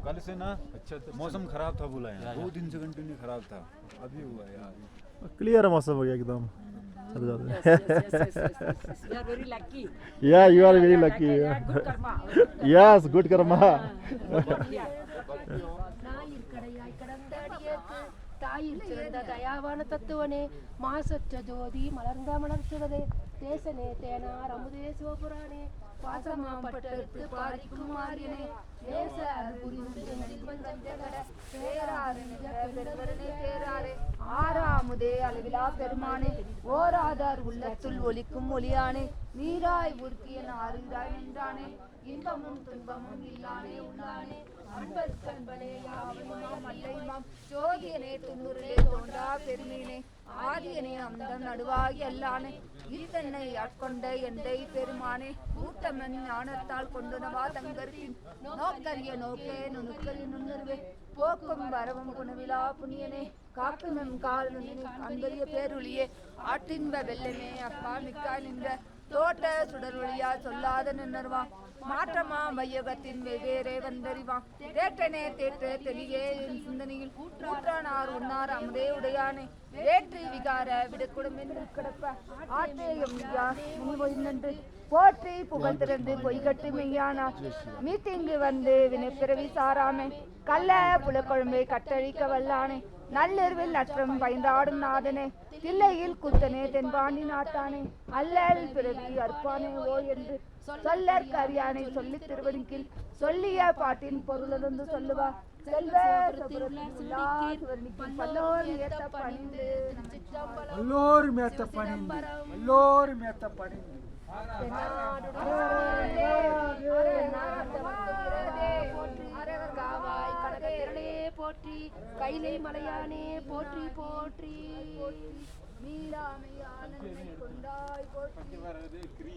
कल से ना अच्छा मौसम खराब था बोला है 2 दिन से कंटिन्यू खराब था अभी हुआ यार क्लियर मौसम हो गया एकदम You are very lucky. Yeah, you are very lucky. Good karma. Yes, good karma. ஞாயிற்கடையாய் கடந்த அடியேற்கு தாயில் சிறந்த தயாவான தத்துவனே மாசற்ற ஜோதி மலர்ந்த மலர்ச்சுடரே தேசனே தேனார் அமுதே சிவபுராணே பாசமாம் பட்டெடுத்து பாரிக்கும் மாறியனே நேச புரிந்து ஆறாமுதே அளவிலா பெருமானே ஓராதார் உள்ளத்துள் ஒலிக்கும் ஒளியானே நீராய் உருக்கியன் ஆறுகிறாய் நின்றானே இன்பமும் துன்பமும் இல்லானே உள்ளானே அன்பர்கண்பனே யாவனுமாம் அல்லைமாம் ஜோதியனே துன்னுருளே தோன்றா பெருமீனே ஆதியனே அந்தம் நடுவாகி அல்லானே இத்தன்னை ஆட்கொண்ட எந்தை பெருமானே கூட்டமன் ஞானத்தால் கொண்டுனவா தங்கர்கின் நோக்கரிய நோக்கே நுணுக்கல் நுண்ணுருவே போக்கும் வரவும் குணவிழா புனியனே காக்குமெம் கால் நுண்ணினே அன்பரிய பேருளியே ஆற்றின்ப வெள்ளமே அப்பா மிக்காய் நின்ற தோட்ட சுடரொழியா சொல்லாத நின்னர்வான் மாற்றமா வையகத்தின் வெவ்வேறே வந்தறிவான் தேற்றனே தேற்ற தெளியே என் சிந்தனையில் ஊற்றானார் உன்னார் அமுதே உடையானே வேற்று விகார விடக்கூடும் என்று கிடப்ப ஆற்றேயம் முன்வொய்நன்று போற்றி புகழ் திறந்து பொய்கட்டு மெய்யானார் மீட்டிங்கு வந்து வினைப்பிறவி சாராமே கள்ள புலக்குழம்பை கட்டழிக்க வல்லானே நல்லெருவில் நற்றம் பயந்தாடும் நாதனே தில்லையில் குத்தனே தென்பாண்டி நாட்டானே அல்லல் பிறவி அற்பானே ஓ என்று சொல்லற் கரியானை சொல்லி திருவடிக்கில் சொல்லிய பாட்டின் பொருளிருந்து சொல்லுவா செல்வ பல்லோர் ஏத்த பணிந்து எல்லோரும் ஏத்த பணிந்து எல்லோரும் ஏத்த பணிந்து போற்றி கைலை மலையானே போற்றி போற்றி மீராமையான கொண்டாய் போற்றி